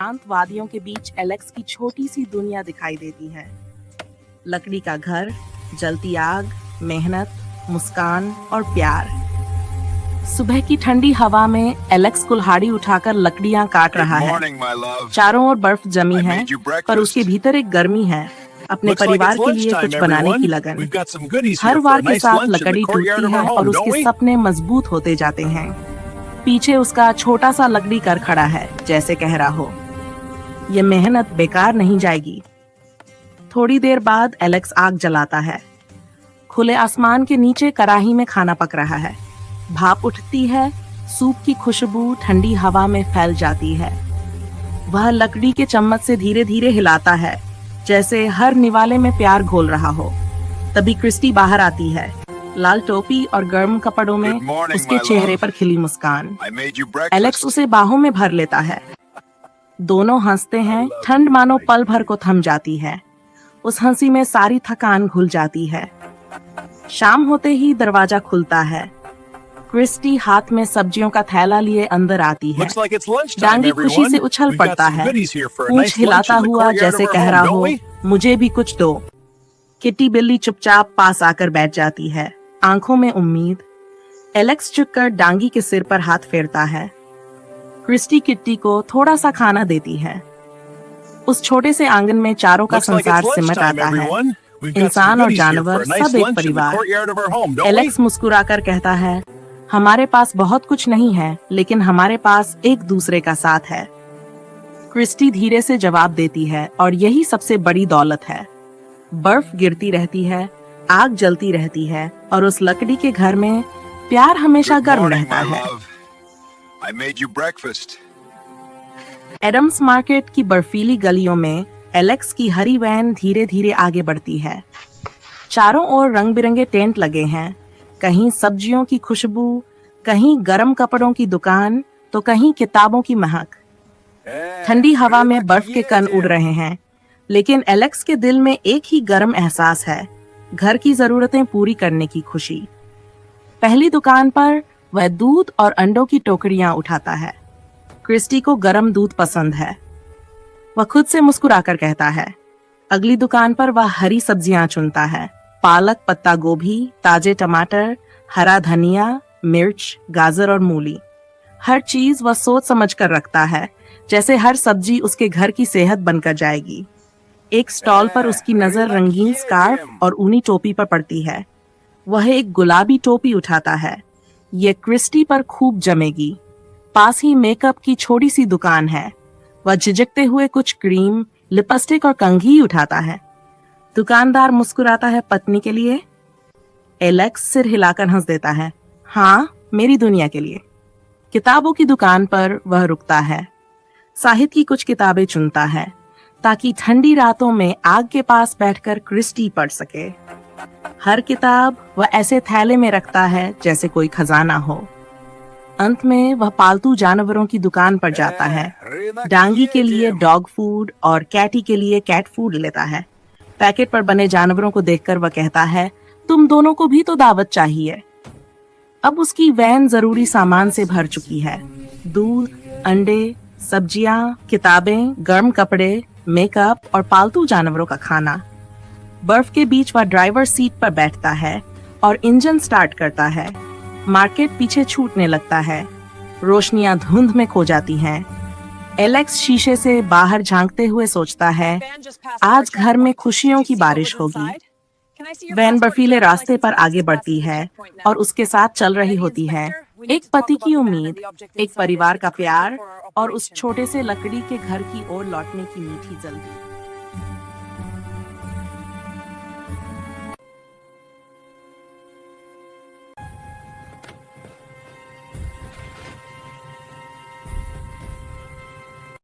शांत वादियों के बीच एलेक्स की छोटी सी दुनिया दिखाई देती है। लकड़ी का घर, जलती आग, मेहनत, मुस्कान और प्यार। सुबह की ठंडी हवा में एलेक्स कुल्हाड़ी उठाकर लकड़ियां काट रहा है। चारों ओर बर्फ जमी है, पर उसके भीतर एक गर्मी है, अपने परिवार के लिए कुछ बनाने की लगन। हर वार के साथ लकड़ी टूटती है और उसके सपने मजबूत होते जाते हैं। पीछे उसका छोटा सा लकड़ी घर खड़ा है, जैसे कह रहा हो, ये मेहनत बेकार नहीं जाएगी। थोड़ी देर बाद एलेक्स आग जलाता है। खुले आसमान के नीचे कढ़ाई में खाना पक रहा है। भाप उठती है, सूप की खुशबू ठंडी हवा में फैल जाती है। वह लकड़ी के चम्मच से धीरे धीरे हिलाता है, जैसे हर निवाले में प्यार घोल रहा हो। तभी क्रिस्टी बाहर आती है, लाल टोपी और गर्म कपड़ों में उसके चेहरे पर खिली मुस्कान। एलेक्स उसे बाहों में भर लेता है। दोनों हंसते हैं। ठंड मानो पल भर को थम जाती है। उस हंसी में सारी थकान घुल जाती है। शाम होते ही दरवाजा खुलता है। क्रिस्टी हाथ में सब्जियों का थैला लिए अंदर आती है। डांगी खुशी से उछल पड़ता है, पूंछ हिलाता हुआ जैसे कह रहा हो, मुझे भी कुछ दो। किट्टी बिल्ली चुपचाप पास आकर बैठ जाती है, आंखों में उम्मीद। एलेक्स झुककर डांगी के सिर पर हाथ फेरता है। क्रिस्टी किट्टी को थोड़ा सा खाना देती है। उस छोटे से आंगन में चारों का संसार सिमट आता है, इंसान और जानवर, सब एक परिवार। एलेक्स मुस्कुराकर कहता है, हमारे पास बहुत कुछ नहीं है, लेकिन हमारे पास एक दूसरे का साथ है। क्रिस्टी धीरे से जवाब देती है, और यही सबसे बड़ी दौलत है। बर्फ गिरती रहती है, आग जलती रहती है, और उस लकड़ी के घर में प्यार हमेशा गर्म रहता है। एडम्स मार्केट की बर्फीली गलियों में एलेक्स की हरी वैन धीरे धीरे आगे बढ़ती है। चारों ओर रंग बिरंगे टेंट लगे हैं, कहीं सब्जियों की खुशबू, कहीं गर्म कपड़ों की दुकान, तो कहीं किताबों की महक। ठंडी हवा में बर्फ के कण उड़ रहे हैं, लेकिन एलेक्स के दिल में एक ही गर्म एहसास है, घर की जरूरतें पूरी करने की खुशी। पहली दुकान पर वह दूध और अंडों की टोकरियां उठाता है। क्रिस्टी को गर्म दूध पसंद है, वह खुद से मुस्कुराकर कहता है। अगली दुकान पर वह हरी सब्जियां चुनता है, पालक, पत्ता गोभी, ताजे टमाटर, हरा धनिया, मिर्च, गाजर और मूली। हर चीज वह सोच समझ कर रखता है, जैसे हर सब्जी उसके घर की सेहत बनकर जाएगी। एक स्टॉल पर उसकी नजर रंगीन स्कार्फ और ऊनी टोपी पर पड़ती है। वह एक गुलाबी टोपी उठाता है, ये क्रिस्टी पर खूब जमेगी। पास ही मेकअप की छोटी सी दुकान है। वह झिझकते हुए कुछ क्रीम, लिपस्टिक और कंघी उठाता है। दुकानदार मुस्कुराता है, पत्नी के लिए? एलेक्स सिर हिलाकर हंस देता है, हाँ, मेरी दुनिया के लिए। किताबों की दुकान पर वह रुकता है, साहित्य की कुछ किताबें चुनता है, ताकि ठंडी रातों में आग के पास बैठकर क्रिस्टी पढ़ सके। हर किताब वह ऐसे थैले में रखता है जैसे कोई खजाना हो। अंत में वह पालतू जानवरों की दुकान पर जाता है। डांगी के लिए डॉग फूड और कैटी के लिए कैट फूड लेता है। पैकेट पर बने जानवरों को देखकर वह कहता है, तुम दोनों को भी तो दावत चाहिए। अब उसकी वैन जरूरी सामान से भर चुकी है। दूध, अंडे, सब्जियां, किताबें, गर्म कपड़े, मेकअप और पालतू जानवरों का खाना। बर्फ के बीच वह ड्राइवर सीट पर बैठता है और इंजन स्टार्ट करता है। मार्केट पीछे छूटने लगता है, रोशनियां धुंध में खो जाती हैं। एलेक्स शीशे से बाहर झांकते हुए सोचता है, आज घर में खुशियों की बारिश होगी। वैन बर्फीले रास्ते पर आगे बढ़ती है और उसके साथ चल रही होती है एक पति की उम्मीद, एक परिवार का प्यार और उस छोटे से लकड़ी के घर की ओर लौटने की मीठी जल्दी।